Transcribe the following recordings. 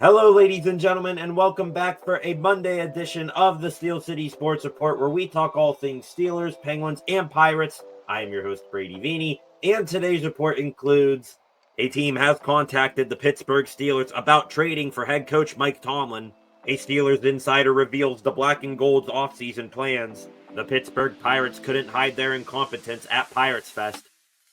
Hello, ladies and gentlemen, and welcome back for a Monday edition of the Steel City Sports Report, where we talk all things Steelers, Penguins, and Pirates. I am your host, Brady Vini, and today's report includes a team has contacted the Pittsburgh Steelers about trading for head coach Mike Tomlin. A Steelers insider reveals the Black and Gold's offseason plans. The Pittsburgh Pirates couldn't hide their incompetence at Pirates Fest,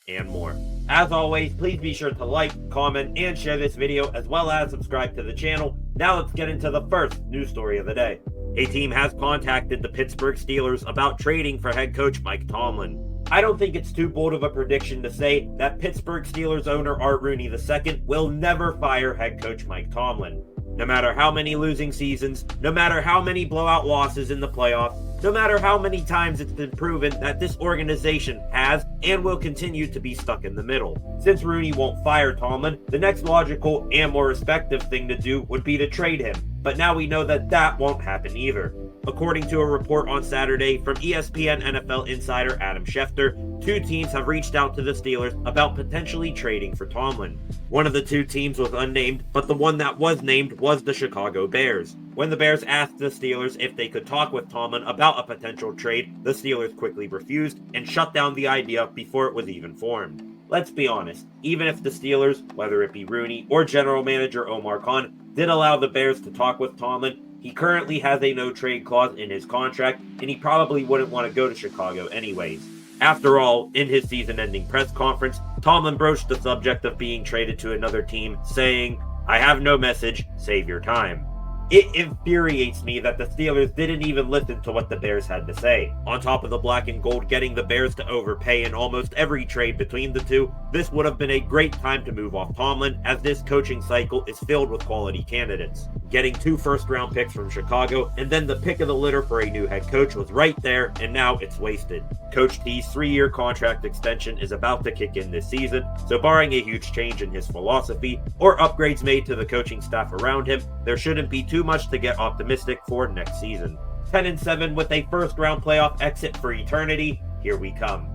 and more. As always, please be sure to like, comment, and share this video, as well as subscribe to the channel. Now let's get into the first news story of the day. A team has contacted the Pittsburgh Steelers about trading for head coach Mike Tomlin. I don't think it's too bold of a prediction to say that Pittsburgh Steelers owner Art Rooney II will never fire head coach Mike Tomlin. No matter how many losing seasons, no matter how many blowout losses in the playoffs, no matter how many times it's been proven that this organization has and will continue to be stuck in the middle. Since Rooney won't fire Tomlin, the next logical and more respective thing to do would be to trade him. But now we know that that won't happen either. According to a report on Saturday from ESPN NFL insider Adam Schefter, two teams have reached out to the Steelers about potentially trading for Tomlin. One of the two teams was unnamed, but the one that was named was the Chicago Bears. When the Bears asked the Steelers if they could talk with Tomlin about a potential trade, the Steelers quickly refused and shut down the idea before it was even formed. Let's be honest, even if the Steelers, whether it be Rooney or general manager Omar Khan, did allow the Bears to talk with Tomlin, he currently has a no-trade clause in his contract, and he probably wouldn't want to go to Chicago anyways. After all, in his season-ending press conference, Tomlin broached the subject of being traded to another team, saying, "I have no message, save your time." It infuriates me that the Steelers didn't even listen to what the Bears had to say. On top of the Black and Gold getting the Bears to overpay in almost every trade between the two, this would have been a great time to move off Tomlin, as this coaching cycle is filled with quality candidates. Getting 2 first-round picks from Chicago and then the pick of the litter for a new head coach was right there, and now it's wasted. Coach T's 3-year contract extension is about to kick in this season, so barring a huge change in his philosophy or upgrades made to the coaching staff around him, there shouldn't be too much to get optimistic for next season. 10-7 with a first-round playoff exit for eternity, here we come.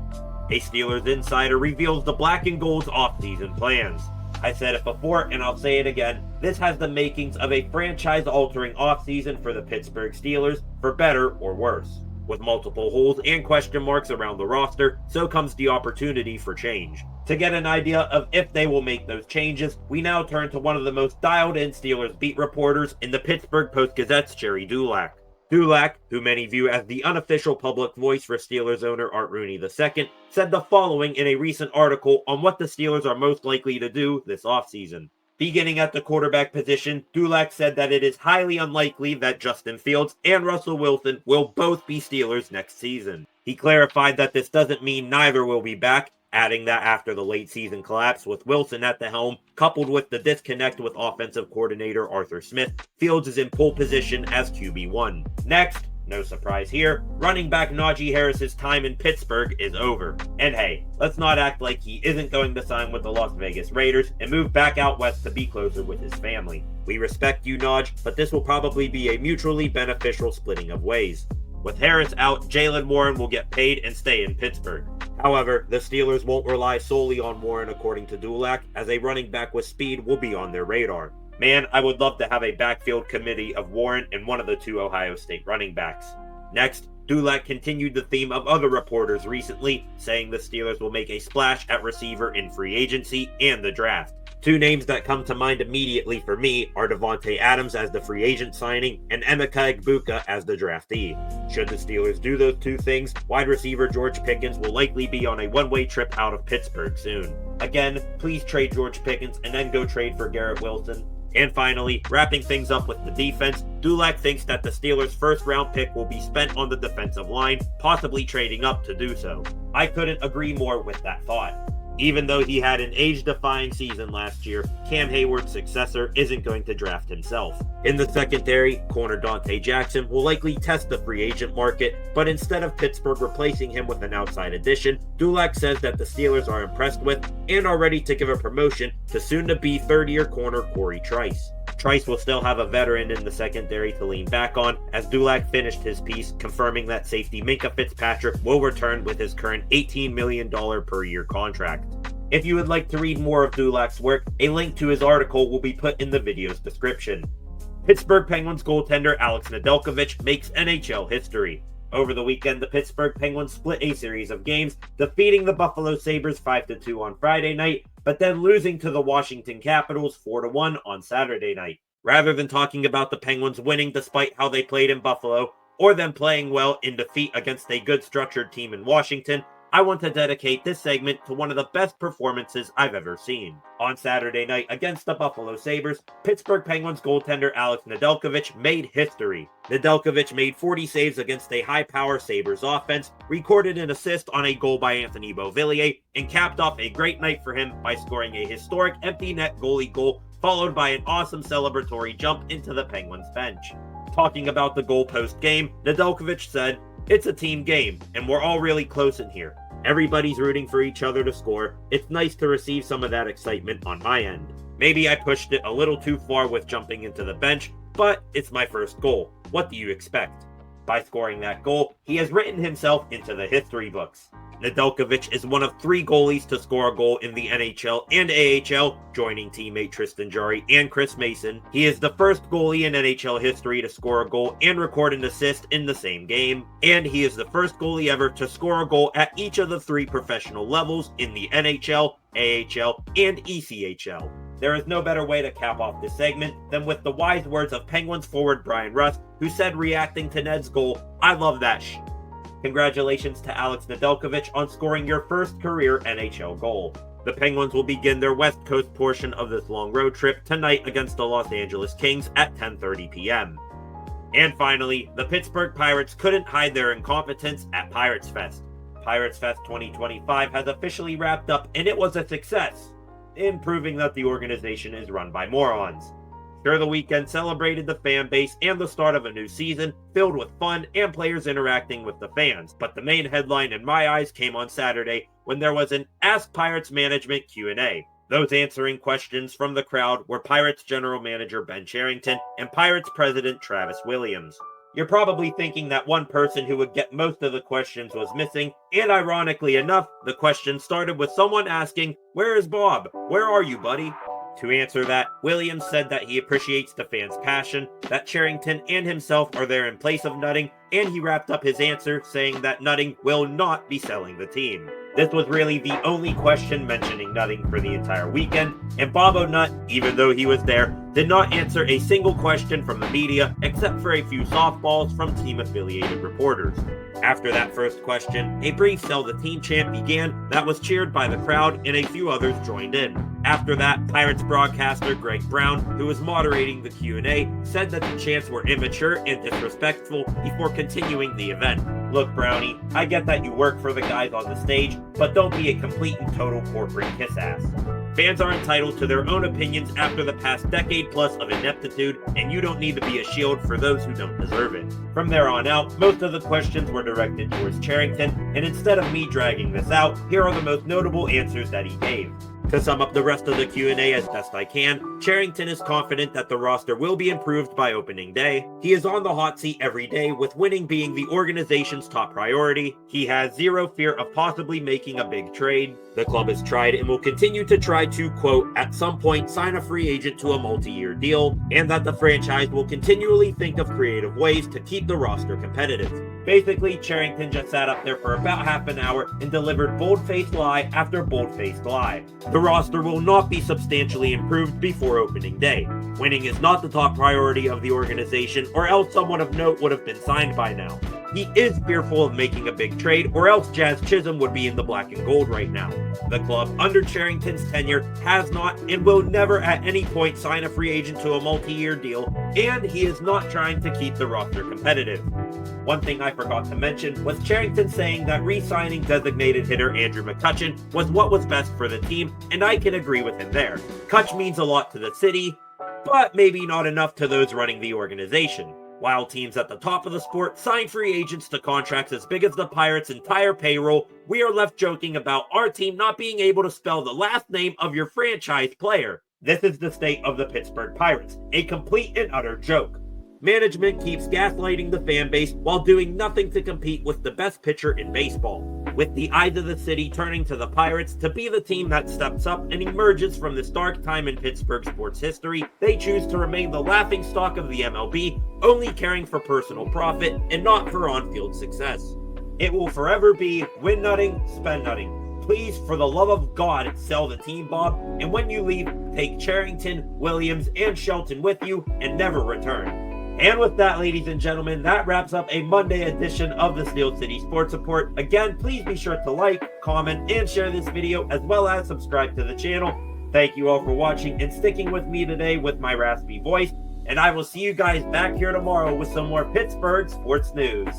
A Steelers insider reveals the Black and Gold's offseason plans. I said it before and I'll say it again, this has the makings of a franchise-altering offseason for the Pittsburgh Steelers, for better or worse. With multiple holes and question marks around the roster, so comes the opportunity for change. To get an idea of if they will make those changes, we now turn to one of the most dialed-in Steelers beat reporters in the Pittsburgh Post-Gazette's Jerry Dulac. Dulac, who many view as the unofficial public voice for Steelers owner Art Rooney II, said the following in a recent article on what the Steelers are most likely to do this offseason. Beginning at the quarterback position, Dulac said that it is highly unlikely that Justin Fields and Russell Wilson will both be Steelers next season. He clarified that this doesn't mean neither will be back, adding that after the late season collapse with Wilson at the helm, coupled with the disconnect with offensive coordinator Arthur Smith, Fields is in pole position as QB1. Next, no surprise here, running back Najee Harris's time in Pittsburgh is over. And hey, let's not act like he isn't going to sign with the Las Vegas Raiders and move back out west to be closer with his family. We respect you, Naj, but this will probably be a mutually beneficial splitting of ways. With Harris out, Jalen Warren will get paid and stay in Pittsburgh. However, the Steelers won't rely solely on Warren according to Dulac, as a running back with speed will be on their radar. Man, I would love to have a backfield committee of Warren and one of the 2 Ohio State running backs. Next, Dulac continued the theme of other reporters recently, saying the Steelers will make a splash at receiver in free agency and the draft. 2 names that come to mind immediately for me are Devontae Adams as the free agent signing and Emeka Egbuka as the draftee. Should the Steelers do those 2 things, wide receiver George Pickens will likely be on a one-way trip out of Pittsburgh soon. Again, please trade George Pickens and then go trade for Garrett Wilson. And finally, wrapping things up with the defense, Dulac thinks that the Steelers' first-round pick will be spent on the defensive line, possibly trading up to do so. I couldn't agree more with that thought. Even though he had an age-defying season last year, Cam Hayward's successor isn't going to draft himself. In the secondary, corner Dante Jackson will likely test the free agent market, but instead of Pittsburgh replacing him with an outside addition, Dulac says that the Steelers are impressed with and are ready to give a promotion to soon-to-be third-year corner Corey Trice. Trice will still have a veteran in the secondary to lean back on, as Dulac finished his piece confirming that safety Minkah Fitzpatrick will return with his current $18 million per year contract. If you would like to read more of Dulac's work, a link to his article will be put in the video's description. Pittsburgh Penguins goaltender Alex Nedeljkovic makes NHL history. Over the weekend, the Pittsburgh Penguins split a series of games, defeating the Buffalo Sabres 5-2 on Friday night, but then losing to the Washington Capitals 4-1 on Saturday night. Rather than talking about the Penguins winning despite how they played in Buffalo, or them playing well in defeat against a good structured team in Washington, I want to dedicate this segment to one of the best performances I've ever seen. On Saturday night against the Buffalo Sabres, Pittsburgh Penguins goaltender Alex Nedeljkovic made history. Nedeljkovic made 40 saves against a high-power Sabres offense, recorded an assist on a goal by Anthony Beauvillier, and capped off a great night for him by scoring a historic empty net goalie goal, followed by an awesome celebratory jump into the Penguins bench. Talking about the goal post-game, Nedeljkovic said, "It's a team game, and we're all really close in here. Everybody's rooting for each other to score. It's nice to receive some of that excitement on my end. Maybe I pushed it a little too far with jumping into the bench, but it's my first goal. What do you expect?" By scoring that goal, he has written himself into the history books. Nedeljkovic is one of 3 goalies to score a goal in the NHL and AHL, joining teammate Tristan Jarry and Chris Mason. He is the first goalie in NHL history to score a goal and record an assist in the same game, and he is the first goalie ever to score a goal at each of the 3 professional levels in the NHL, AHL, and ECHL. There is no better way to cap off this segment than with the wise words of Penguins forward Brian Rust, who said reacting to Ned's goal, "I love that sh." Congratulations to Alex Nedeljkovic on scoring your first career NHL goal. The Penguins will begin their West Coast portion of this long road trip tonight against the Los Angeles Kings at 10:30 p.m. And finally, the Pittsburgh Pirates couldn't hide their incompetence at Pirates Fest. Pirates Fest 2025 has officially wrapped up, and it was a success, in proving that the organization is run by morons. Sure, the weekend celebrated the fan base and the start of a new season, filled with fun and players interacting with the fans, but the main headline in my eyes came on Saturday when there was an Ask Pirates Management Q&A. Those answering questions from the crowd were Pirates General Manager Ben Cherington and Pirates President Travis Williams. You're probably thinking that one person who would get most of the questions was missing, and ironically enough, the question started with someone asking, "Where is Bob? Where are you, buddy?" To answer that, Williams said that he appreciates the fans' passion, that Cherington and himself are there in place of Nutting, and he wrapped up his answer saying that Nutting will not be selling the team. This was really the only question mentioning Nutting for the entire weekend, and Bob O'Nutt, even though he was there, did not answer a single question from the media except for a few softballs from team-affiliated reporters. After that first question, a brief Sell the Team chant began that was cheered by the crowd and a few others joined in. After that, Pirates broadcaster Greg Brown, who was moderating the Q&A, said that the chants were immature and disrespectful before continuing the event. "Look, Brownie, I get that you work for the guys on the stage, but don't be a complete and total corporate kiss-ass. Fans are entitled to their own opinions after the past decade plus of ineptitude, and you don't need to be a shield for those who don't deserve it." From there on out, most of the questions were directed towards Cherington, and instead of me dragging this out, here are the most notable answers that he gave. To sum up the rest of the Q&A as best I can, Cherington is confident that the roster will be improved by opening day. He is on the hot seat every day, with winning being the organization's top priority. He has zero fear of possibly making a big trade. The club has tried and will continue to try to, quote, "at some point sign a free agent to a multi-year deal," and that the franchise will continually think of creative ways to keep the roster competitive. Basically, Cherington just sat up there for about half an hour and delivered bold-faced lie after bold-faced lie. The roster will not be substantially improved before opening day. Winning is not the top priority of the organization, or else someone of note would have been signed by now. He is fearful of making a big trade, or else Jazz Chisholm would be in the black and gold right now. The club, under Cherington's tenure, has not and will never at any point sign a free agent to a multi-year deal, and he is not trying to keep the roster competitive. One thing I forgot to mention was Cherington saying that re-signing designated hitter Andrew McCutchen was what was best for the team, and I can agree with him there. Kutch means a lot to the city, but maybe not enough to those running the organization. While teams at the top of the sport sign free agents to contracts as big as the Pirates' entire payroll, we are left joking about our team not being able to spell the last name of your franchise player. This is the state of the Pittsburgh Pirates, a complete and utter joke. Management keeps gaslighting the fan base while doing nothing to compete with the best pitcher in baseball. with the eyes of the city turning to the Pirates to be the team that steps up and emerges from this dark time in Pittsburgh sports history, they choose to remain the laughingstock of the MLB, only caring for personal profit and not for on-field success. It will forever be win nutting, spend nutting. Please, for the love of God, sell the team, Bob, and when you leave, take Cherington, Williams, and Shelton with you and never return. And with that, ladies and gentlemen, that wraps up a Monday edition of the Steel City Sports Report. Again, please be sure to like, comment, and share this video, as well as subscribe to the channel. Thank you all for watching and sticking with me today with my raspy voice, and I will see you guys back here tomorrow with some more Pittsburgh sports news.